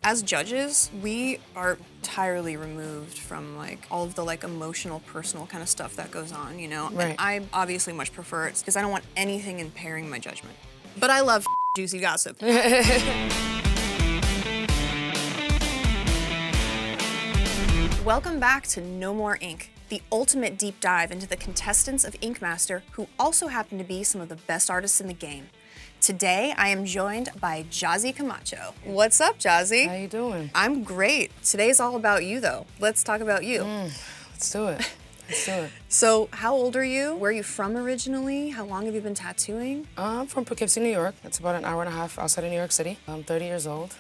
As judges, we are entirely removed from like all of the like emotional, personal kind of stuff that goes on, you know? Right. And I obviously much prefer it because I don't want anything impairing my judgment. But I love juicy gossip. Welcome back to No More Ink, the ultimate deep dive into the contestants of Ink Master who also happen to be some of the best artists in the game. Today, I am joined by Jozzy Camacho. What's up, Jozzy? How you doing? I'm great. Today's all about you, though. Let's talk about you. Let's do it. Let's do it. So, how old are you? Where are you from originally? How long have you been tattooing? I'm from Poughkeepsie, New York. It's about an hour and a half outside of New York City. I'm 30 years old,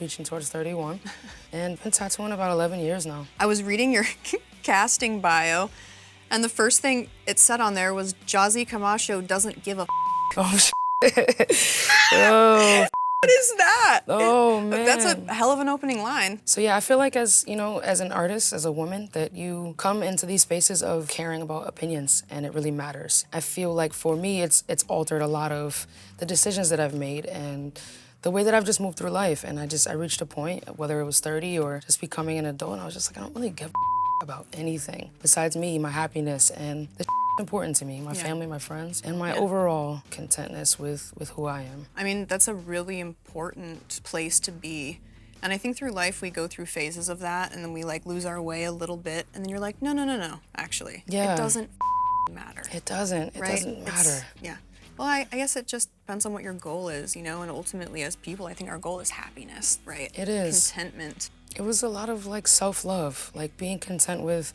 reaching towards 31, and been tattooing about 11 years now. I was reading your casting bio, and the first thing it said on there was Jozzy Camacho doesn't give a Oh, oh, What is that? oh, man. That's a hell of an opening line. So yeah, I feel like as, you know, as an artist, as a woman, that you come into these spaces of caring about opinions, and it really matters. I feel like for me, it's altered a lot of the decisions that I've made and the way that I've just moved through life. And I reached a point, whether it was 30 or just becoming an adult, and I was just like, I don't really give a about anything besides me, my happiness, and the important to me, my family, my friends, and my overall contentness with who I am. I mean, that's a really important place to be. And I think through life we go through phases of that and then we like lose our way a little bit and then you're like, no, actually. Yeah. It doesn't matter. It doesn't. It right? doesn't matter. Yeah. Well, I guess it just depends on what your goal is, you know, and ultimately as people, I think our goal is happiness, right? It is. Contentment. It was a lot of like self-love, like being content with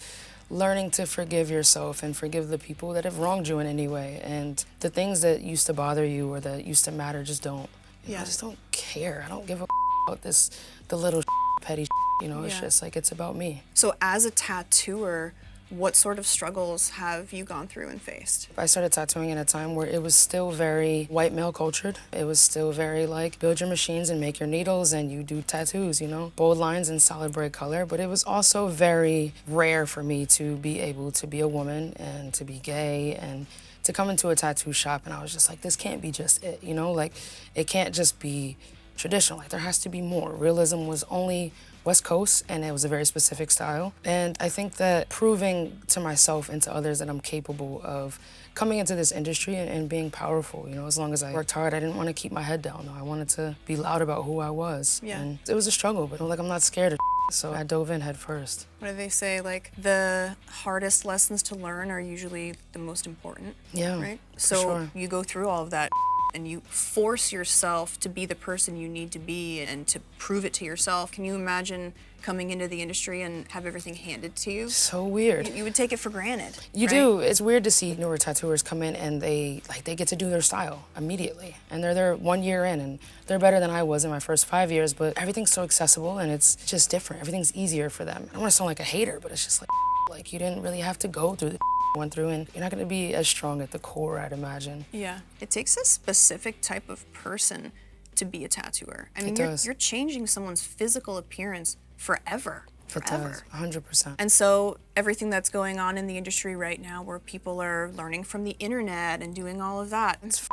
learning to forgive yourself and forgive the people that have wronged you in any way. And the things that used to bother you or that used to matter just don't. I just don't care. I don't give a about the little petty you know, it's just like, it's about me. So as a tattooer, what sort of struggles have you gone through and faced? I started tattooing at a time where it was still very white male cultured. It was still very like build your machines and make your needles and you do tattoos, you know, bold lines and solid bright color. But it was also very rare for me to be able to be a woman and to be gay and to come into a tattoo shop. And I was just like, this can't be just it, you know, like it can't just be traditional. Like there has to be more. Realism was only West Coast, and it was a very specific style. And I think that proving to myself and to others that I'm capable of coming into this industry and being powerful, you know, as long as I worked hard, I didn't want to keep my head down. I wanted to be loud about who I was. Yeah. And it was a struggle, but like I'm not scared of so I dove in head first. What do they say? Like the hardest lessons to learn are usually the most important. Yeah, right? for So sure. you go through all of that and you force yourself to be the person you need to be and to prove it to yourself. Can you imagine coming into the industry and have everything handed to you? So weird. You would take it for granted. You right? do. It's weird to see newer tattooers come in and they get to do their style immediately. And they're there 1 year in and they're better than I was in my first 5 years, but everything's so accessible and it's just different. Everything's easier for them. I don't want to sound like a hater, but it's just like you didn't really have to go through the went through, and you're not going to be as strong at the core, I'd imagine. Yeah. It takes a specific type of person to be a tattooer. I mean, does. you're changing someone's physical appearance forever. It does, 100%. And so everything that's going on in the industry right now where people are learning from the internet and doing all of that, it's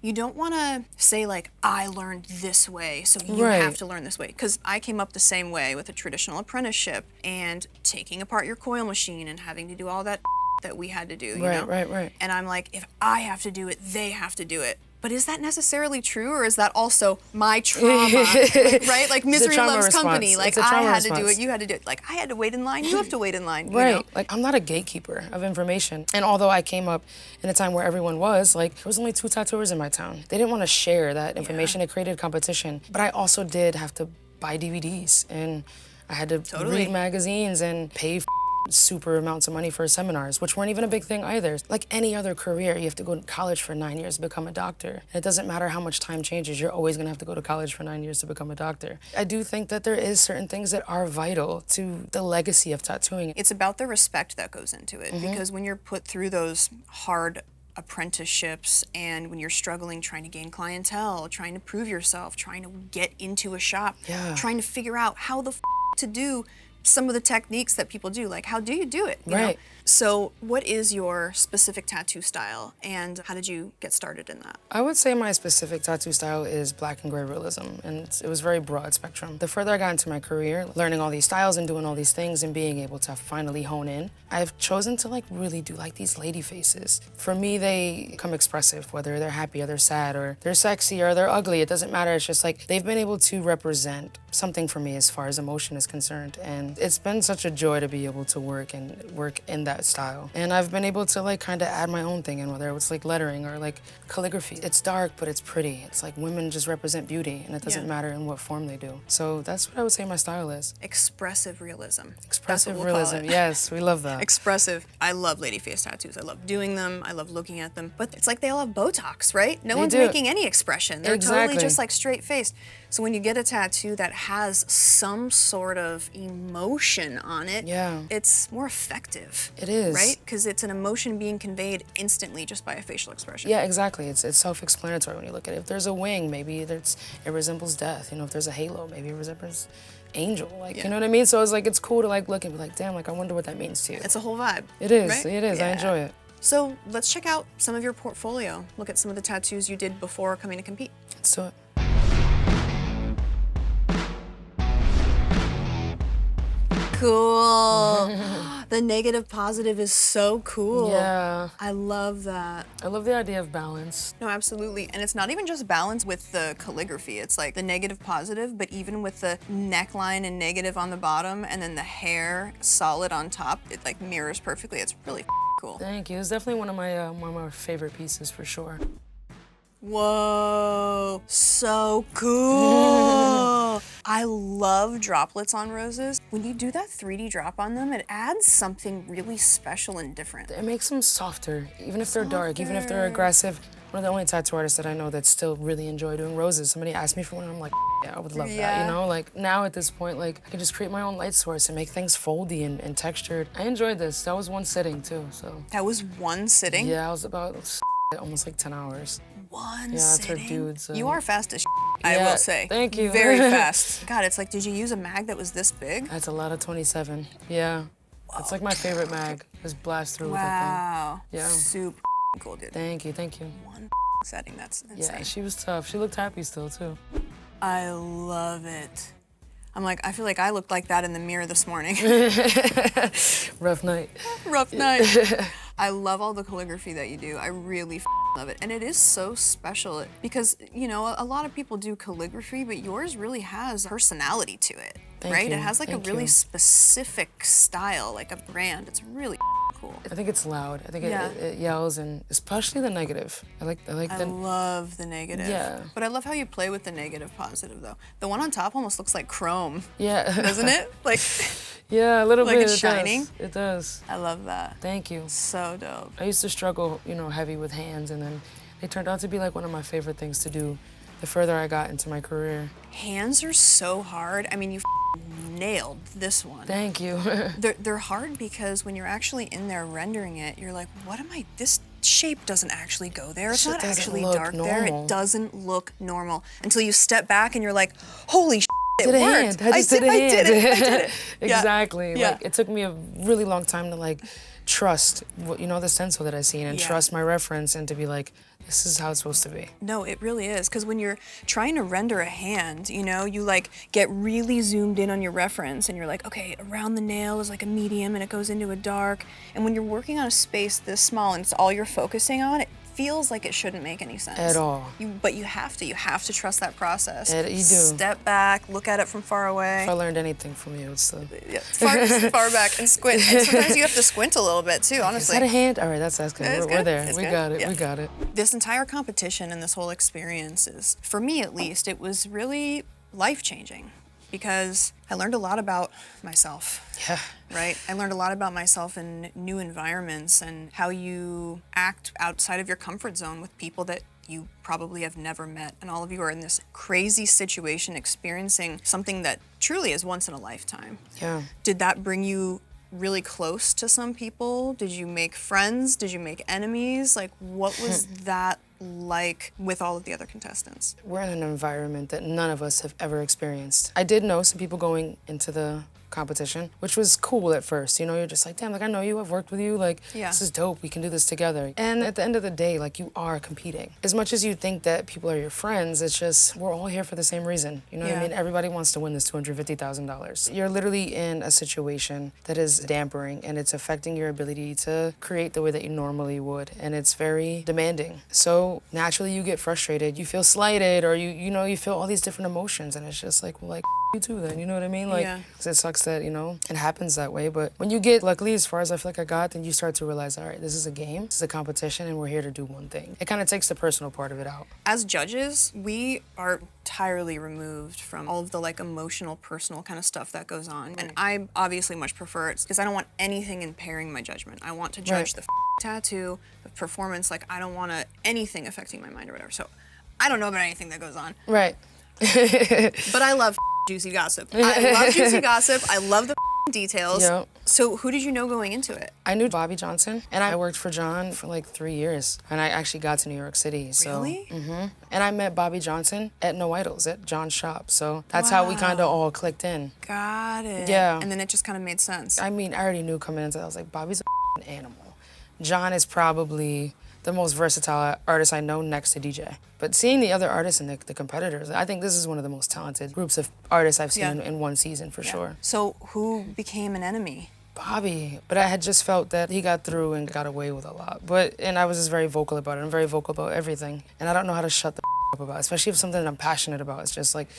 you don't want to say like, I learned this way, so you have to learn this way. Because I came up the same way with a traditional apprenticeship and taking apart your coil machine and having to do all that that we had to do, you know? Right. And I'm like, if I have to do it, they have to do it. But is that necessarily true, or is that also my trauma, right? Like misery loves company. Like I had to do it, you had to do it. Like I had to wait in line, you have to wait in line. Right. You know? Like I'm not a gatekeeper of information. And although I came up in a time where everyone was, like there was only 2 tattooers in my town. They didn't want to share that information. It created competition. But I also did have to buy DVDs and I had to read magazines and pay super amounts of money for seminars, which weren't even a big thing either. Like any other career, you have to go to college for 9 years to become a doctor. And it doesn't matter how much time changes, you're always gonna have to go to college for 9 years to become a doctor. I do think that there is certain things that are vital to the legacy of tattooing. It's about the respect that goes into it, because when you're put through those hard apprenticeships and when you're struggling trying to gain clientele, trying to prove yourself, trying to get into a shop, trying to figure out how the to do some of the techniques that people do. Like, how do you do it? You know? Right. So what is your specific tattoo style, and how did you get started in that? I would say my specific tattoo style is black and gray realism, and it was very broad spectrum. The further I got into my career, learning all these styles and doing all these things and being able to finally hone in, I've chosen to like really do like these lady faces. For me, they come expressive, whether they're happy or they're sad or they're sexy or they're ugly, it doesn't matter. It's just like they've been able to represent something for me as far as emotion is concerned, and it's been such a joy to be able to work in that style. And I've been able to like kind of add my own thing in, whether it's like lettering or like calligraphy. It's dark, but it's pretty. It's like women just represent beauty, and it doesn't matter in what form they do. So that's what I would say my style is. Expressive realism. Expressive realism, yes, we love that. Expressive. I love lady face tattoos. I love doing them. I love looking at them. But it's like they all have Botox, right? No one's making any expression. They're totally just like straight faced. So when you get a tattoo that has some sort of emotion on it, it's more effective. It is. Right? Because it's an emotion being conveyed instantly just by a facial expression. Yeah, exactly. It's self-explanatory when you look at it. If there's a wing, maybe it resembles death. You know, if there's a halo, maybe it resembles angel. Like, you know what I mean? So it's like, it's cool to like look and be like, damn, like I wonder what that means to you. It's a whole vibe. It is. Right? It is. I enjoy it. So let's check out some of your portfolio. Look at some of the tattoos you did before coming to compete. Let's do it. Cool. The negative positive is so cool. Yeah. I love that. I love the idea of balance. No, absolutely. And it's not even just balance with the calligraphy. It's like the negative positive, but even with the neckline and negative on the bottom and then the hair solid on top, it like mirrors perfectly. It's really cool. Thank you. It's definitely one of my favorite pieces for sure. Whoa, so cool. I love droplets on roses. When you do that 3D drop on them, it adds something really special and different. It makes them softer, even if they're dark, even if they're aggressive. One of the only tattoo artists that I know that still really enjoy doing roses. Somebody asked me for one, and I'm like, yeah, I would love that, you know? Like, now at this point, like, I can just create my own light source and make things foldy and textured. I enjoyed this. That was one sitting, too, so. That was one sitting? Yeah, I was about almost like 10 hours. One sitting? for dude. So. You are fast as I will say. Thank you. Very fast. God, it's like, did you use a mag that was this big? That's a lot of 27. Yeah. That's like my favorite mag. Just blast through with that thing. Yeah. Super cool, dude. Thank you, thank you. One setting, that's insane. Yeah, she was tough. She looked happy still, too. I love it. I'm like, I feel like I looked like that in the mirror this morning. Rough night. Rough night. I love all the calligraphy that you do. I really love it. And it is so special because, you know, a lot of people do calligraphy, but yours really has personality to it, right? It has like a really specific style, like a brand. It's really cool. I think it's loud. I think it yells, and especially the negative. I love the negative. Yeah. But I love how you play with the negative positive though. The one on top almost looks like chrome. Yeah. Doesn't it? Like. Yeah, a little bit. Like it's shining. It does. I love that. Thank you. So dope. I used to struggle, you know, heavy with hands, and then they turned out to be like one of my favorite things to do the further I got into my career. Hands are so hard. I mean, you nailed this one. Thank you. They're hard because when you're actually in there rendering it, you're like, what am I, this shape doesn't actually go there. It's not actually dark there. It doesn't look normal until you step back and you're like, holy shit. It worked. I did it. Exactly. Yeah. Like, it took me a really long time to like trust, you know, the stencil that I seen and trust my reference and to be like, this is how it's supposed to be. No, it really is. Because when you're trying to render a hand, you know, you like get really zoomed in on your reference and you're like, okay, around the nail is like a medium and it goes into a dark. And when you're working on a space this small and it's all you're focusing on, it feels like it shouldn't make any sense. At all. But you have to trust that process. You do. Step back, look at it from far away. If I learned anything from you, it's far back and squint. And sometimes you have to squint a little bit too, honestly. Is that a hand? All right, that's good. We're there. It's we good. got it. Yeah. We got it. This entire competition and this whole experience is, for me at least, it was really life-changing because I learned a lot about myself. Yeah. Right? I learned a lot about myself in new environments and how you act outside of your comfort zone with people that you probably have never met. And all of you are in this crazy situation experiencing something that truly is once in a lifetime. Yeah. Did that bring you really close to some people? Did you make friends? Did you make enemies? Like, what was that like with all of the other contestants? We're in an environment that none of us have ever experienced. I did know some people going into the competition, which was cool at first. You know, you're just like, damn, like I know you, I've worked with you, like this is dope, we can do this together. And at the end of the day, like you are competing. As much as you think that people are your friends, it's just, we're all here for the same reason. You know what I mean? Everybody wants to win this $250,000. You're literally in a situation that is dampering and it's affecting your ability to create the way that you normally would. And it's very demanding. So naturally you get frustrated, you feel slighted, or you know, you feel all these different emotions, and it's just like, well, like, you too then, you know what I mean? Like, 'cause it sucks that, you know, it happens that way, but when you get, luckily, as far as I feel like I got, then you start to realize, all right, this is a game, this is a competition, and we're here to do one thing. It kind of takes the personal part of it out. As judges, we are entirely removed from all of the like emotional, personal kind of stuff that goes on. And I obviously much prefer it because I don't want anything impairing my judgment. I want to judge the tattoo, the performance, like I don't want anything affecting my mind or whatever. So I don't know about anything that goes on. Right. But I love juicy gossip. I love juicy gossip. I love the details. Yep. So who did you know going into it? I knew Bobby Johnson, and I worked for John for like 3 years, and I actually got to New York City. So, really? And I met Bobby Johnson at No Idols, at John's shop. So that's how we kind of all clicked in. Got it. Yeah. And then it just kind of made sense. I mean, I already knew coming into it. I was like, Bobby's an animal. John is probably the most versatile artist I know next to DJ. But seeing the other artists and the competitors, I think this is one of the most talented groups of artists I've seen in one season, for sure. So who became an enemy? Bobby. But I had just felt that he got through and got away with a lot. And I was just very vocal about it. I'm very vocal about everything. And I don't know how to shut the up about it, especially if something that I'm passionate about. It's just like,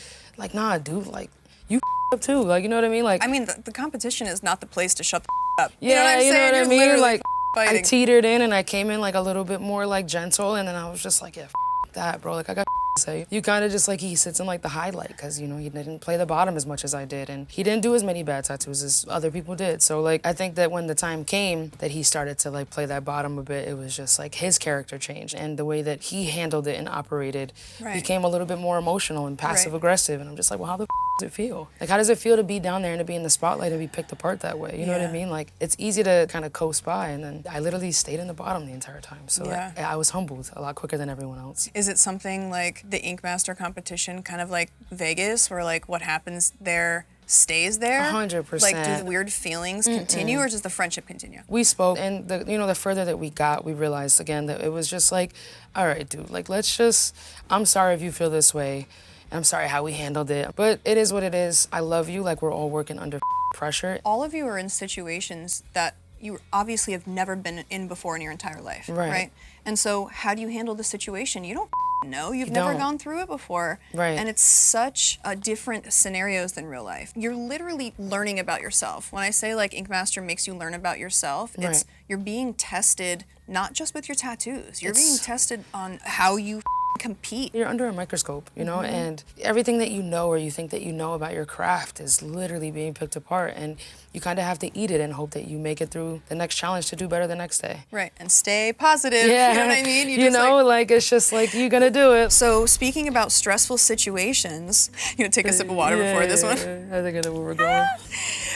nah, dude, like, you up too. Like, you know what I mean? Like, I mean, the competition is not the place to shut the up. Yeah, you know what I mean? Like, fighting. I teetered in and I came in like a little bit more like gentle, and then I was just like, yeah, that, bro. Like, I got to say. You kind of just like, he sits in like the highlight because, you know, he didn't play the bottom as much as I did, and he didn't do as many bad tattoos as other people did. So like, I think that when the time came that he started to like play that bottom a bit, it was just like his character changed, and the way that he handled it and operated became a little bit more emotional and passive aggressive. And I'm just like, well, how the does it feel? Like, how does it feel to be down there and to be in the spotlight and be picked apart that way? You know what I mean? Like, it's easy to kind of coast by, and then I literally stayed in the bottom the entire time. So I was humbled a lot quicker than everyone else. Is it something like the Ink Master competition, kind of like Vegas, where like what happens there stays there? 100%. Like, do the weird feelings continue, or does the friendship continue? We spoke, and the further that we got, we realized again that it was just like, all right, dude, like, let's just, I'm sorry if you feel this way. I'm sorry how we handled it, but it is what it is. I love you, like we're all working under pressure. All of you are in situations that you obviously have never been in before in your entire life, right? And so how do you handle the situation? You don't know. You've never gone through it before. Right. And it's such different scenarios than real life. You're literally learning about yourself. When I say like Ink Master makes you learn about yourself, it's you're being tested not just with your tattoos. You're being tested on how you compete. You're under a microscope, you know, and everything that you know or you think that you know about your craft is literally being picked apart, and you kind of have to eat it and hope that you make it through the next challenge to do better the next day. Right, and stay positive, yeah. You know what I mean? You know, like, it's just like, you're gonna do it. So speaking about stressful situations, you gonna take a sip of water before this one? I think I know where we're going.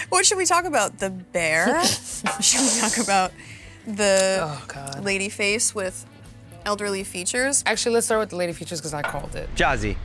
What should we talk about? The bear? Should we talk about the lady face with elderly features? Actually, let's start with the lady features because I called it. Jozzy,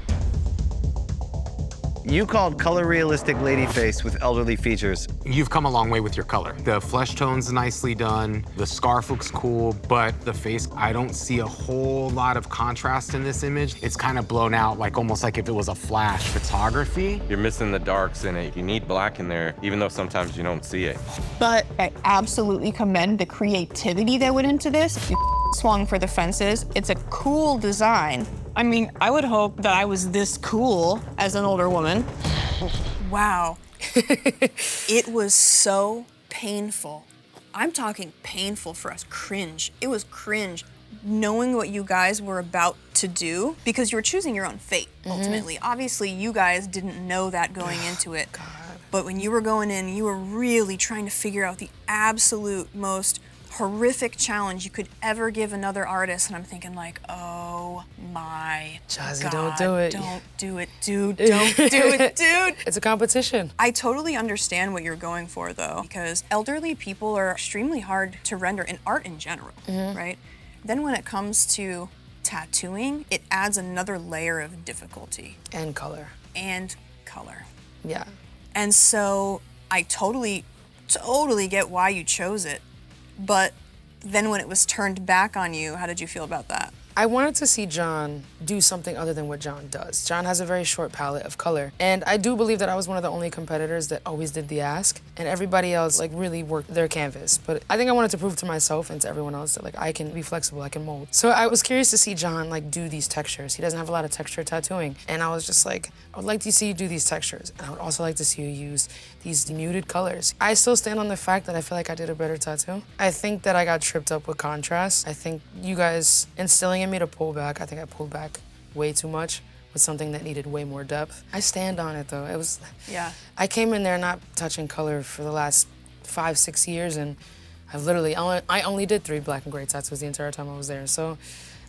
you called color realistic lady face with elderly features. You've come a long way with your color. The flesh tone's nicely done, the scarf looks cool, but the face, I don't see a whole lot of contrast in this image. It's kind of blown out, like almost like if it was a flash photography. You're missing the darks in it. You need black in there, even though sometimes you don't see it. But I absolutely commend the creativity that went into this. You swung for the fences. It's a cool design. I mean, I would hope that I was this cool as an older woman. Wow. It was so painful. I'm talking painful for us, cringe. It was cringe knowing what you guys were about to do, because you were choosing your own fate, ultimately. Obviously, you guys didn't know that going into it. But when you were going in, you were really trying to figure out the absolute most horrific challenge you could ever give another artist, and I'm thinking like, oh my Jozzy, God, don't do it. Don't do it, dude. Don't do it, dude. It's a competition. I totally understand what you're going for, though, because elderly people are extremely hard to render in art in general, right? Then when it comes to tattooing, it adds another layer of difficulty. And color. And color. Yeah. And so I totally get why you chose it. But then when it was turned back on you, how did you feel about that? I wanted to see John do something other than what John does. John has a very short palette of color. And I do believe that I was one of the only competitors that always did the ask. And everybody else like really worked their canvas. But I think I wanted to prove to myself and to everyone else that like I can be flexible, I can mold. So I was curious to see John like do these textures. He doesn't have a lot of texture tattooing. And I was just like, I would like to see you do these textures. And I would also like to see you use these muted colors. I still stand on the fact that I feel like I did a better tattoo. I think that I got tripped up with contrast. I think you guys instilling in me to pull back, I think I pulled back way too much with something that needed way more depth. I stand on it though. It was, yeah. I came in there not touching color for the last 5-6 years, and I've literally, I only did 3 black and gray tattoos the entire time I was there. So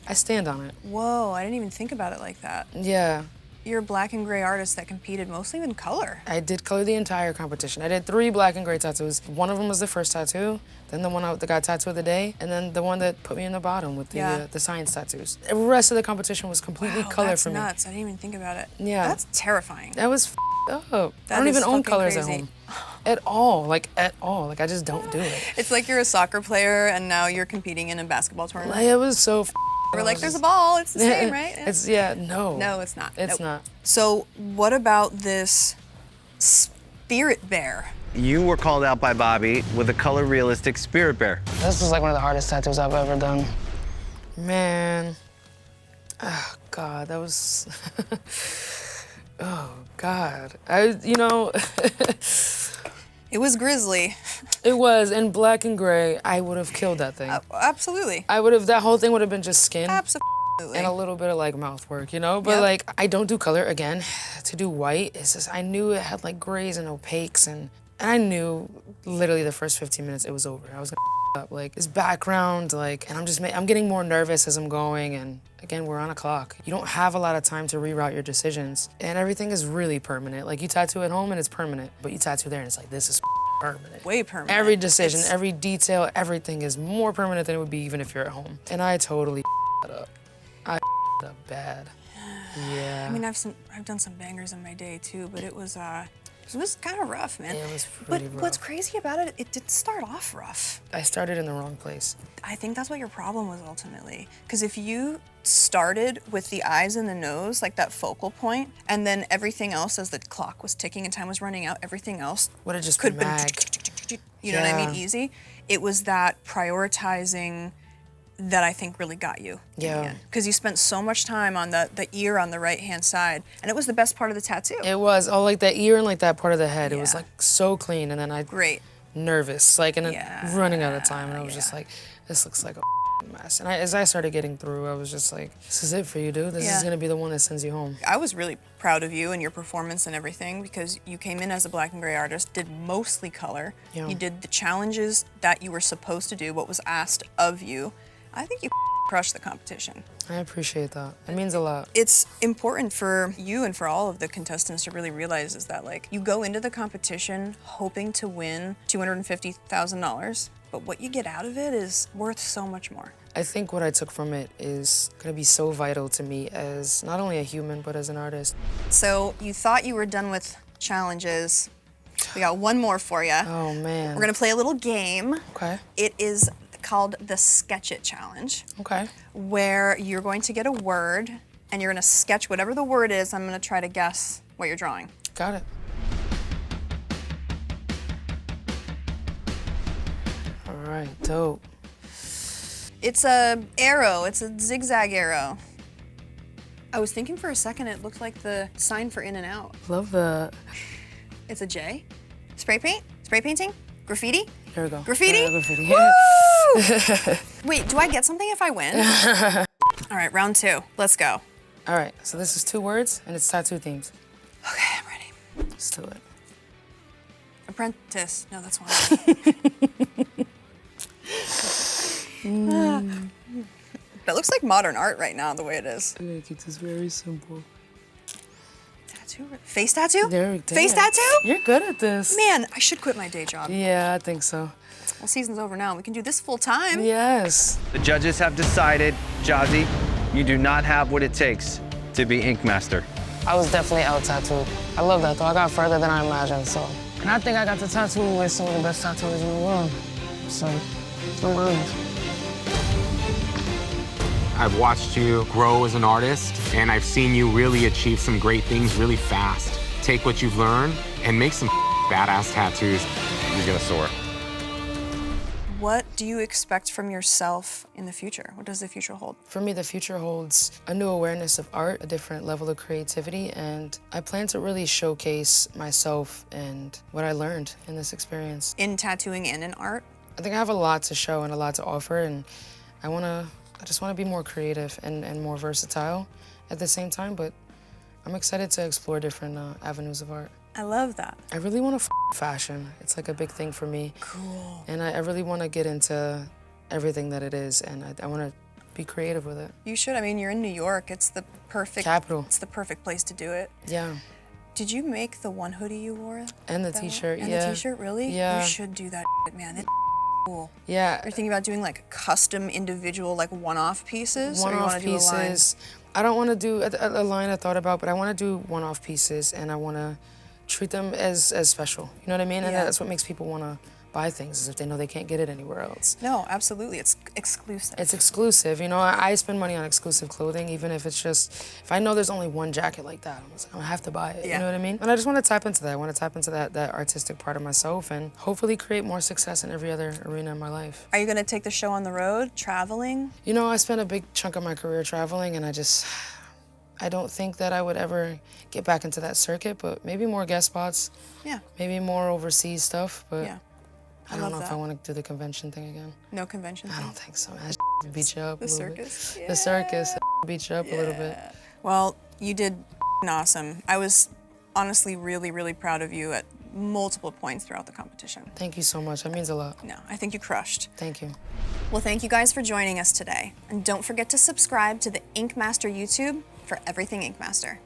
I stand on it. Whoa, I didn't even think about it like that. Yeah. You're a black and gray artist that competed mostly in color. I did color the entire competition. I did 3 black and gray tattoos. One of them was the first tattoo, then the one that got tattoo of the day, and then the one that put me in the bottom with the science tattoos. The rest of the competition was completely color for me. That's nuts. I didn't even think about it. Yeah. That's terrifying. That was up. That I don't is even own fucking colors crazy. at home. At all, like at all. Like I just don't do it. It's like you're a soccer player and now you're competing in a basketball tournament. Like, it was so We're like, there's a ball, it's the same, right? It's, no. No, it's not. It's Nope. not. So what about this spirit bear? You were called out by Bobby with a color realistic spirit bear. This was like one of the hardest tattoos I've ever done. Man. Oh, God, that was... oh, God. It was grisly. It was, in black and gray, I would have killed that thing. Absolutely. That whole thing would have been just skin. Absolutely. And a little bit of like mouth work, you know? But Yep. like, I don't do color again. To do white, it's just, I knew it had like grays and opaques, and I knew literally the first 15 minutes it was over. I was gonna up, like this background, like, and I'm getting more nervous as I'm going, and again, we're on a clock. You don't have a lot of time to reroute your decisions, and everything is really permanent. Like you tattoo at home and it's permanent, but you tattoo there and it's like, this is permanent. Way permanent. Every decision, every detail, everything is more permanent than it would be even if you're at home. And I totally that up. I up bad. Yeah. I mean, I've done some bangers in my day too, but it was kind of rough, man. It was pretty rough. What's crazy about it, it did start off rough. I started in the wrong place. I think that's what your problem was ultimately. Because if you started with the eyes and the nose, like that focal point, and then everything else as the clock was ticking and time was running out, everything else Would have just could been have mag. been, you know what I mean, Yeah. easy. It was that prioritizing that I think really got you. Yeah. Because you spent so much time on the ear on the right-hand side, and it was the best part of the tattoo. It was, like that ear and like that part of the head. It was Yeah. like so clean, and then I Great. nervous, like, and then Yeah. running out of time, and I was just like, this looks like a mess. And as I started getting through, I was just like, this is it for you, dude. This Yeah. is gonna be the one that sends you home. I was really proud of you and your performance and everything because you came in as a black and gray artist, did mostly color. Yeah. You did the challenges that you were supposed to do, what was asked of you. I think you crushed the competition. I appreciate that. It means a lot. It's important for you and for all of the contestants to really realize is that like you go into the competition hoping to win $250,000, but what you get out of it is worth so much more. I think what I took from it is gonna be so vital to me as not only a human, but as an artist. So you thought you were done with challenges. We got one more for you. Oh, man. We're gonna play a little game. Okay, It is called the Sketch It Challenge, okay. where you're going to get a word and you're gonna sketch whatever the word is. I'm gonna try to guess what you're drawing. Got it. All right, dope. It's a arrow, it's a zigzag arrow. I was thinking for a second it looked like the sign for In and Out. Love that. It's a J. Spray paint? Spray painting? Graffiti? Here we go. Graffiti? Graffiti. Woo! Wait, do I get something if I win? All right, round 2. Let's go. All right, so this is 2 words, and it's tattoo themes. Okay, I'm ready. Let's do it. Apprentice. No, that's one. That looks like modern art right now, the way it is. I'm gonna keep this very simple. Tattoo? Face tattoo? There, Face damn. tattoo? You're good at this. Man, I should quit my day job. Yeah, I think so. Well, season's over now. We can do this full time. Yes. The judges have decided, Jozzy, you do not have what it takes to be Ink Master. I was definitely out tattooed. I love that though. I got further than I imagined, so. And I think I got the tattoo with some of the best tattooers in the world. So, I'm honest. I've watched you grow as an artist, and I've seen you really achieve some great things really fast. Take what you've learned and make some badass tattoos. He's gonna soar. What do you expect from yourself in the future? What does the future hold? For me, the future holds a new awareness of art, a different level of creativity, and I plan to really showcase myself and what I learned in this experience. In tattooing and in art? I think I have a lot to show and a lot to offer, and I just want to be more creative and more versatile at the same time, but I'm excited to explore different avenues of art. I love that. I really want to fashion. It's like a big thing for me. Cool. And I really want to get into everything that it is, and I want to be creative with it. You should. I mean, you're in New York. It's the perfect Capital. It's the perfect place to do it. Yeah. Did you make the one hoodie you wore? And the t-shirt, And yeah. the t-shirt, really? Yeah. You should do that, man. It's cool. Yeah. You're thinking about doing like custom, individual, like one-off pieces? Or you One-off wanna do a line? pieces. I don't want to do a line I thought about, but I want to do one-off pieces, and I want to treat them as special. You know what I mean? And Yeah. that's what makes people want to buy things, is if they know they can't get it anywhere else. No, absolutely. It's exclusive. It's exclusive. You know, I spend money on exclusive clothing, even if it's just, if I know there's only one jacket like that, I'm gonna have to buy it. Yeah. You know what I mean? And I just want to tap into that. I want to tap into that artistic part of myself, and hopefully create more success in every other arena in my life. Are you gonna take the show on the road, traveling? You know, I spent a big chunk of my career traveling, and I don't think that I would ever get back into that circuit, but maybe more guest spots, Yeah. maybe more overseas stuff, but Yeah. I don't love know if that. I want to do the convention thing again. No convention. I don't think so, man. That beat you up The a little circus? bit. Yeah. The circus beat you up a little bit. Well, you did awesome. I was honestly really, really proud of you at multiple points throughout the competition. Thank you so much. That means a lot. No, I think you crushed. Thank you. Well, thank you guys for joining us today. And don't forget to subscribe to the Ink Master YouTube for everything Ink Master.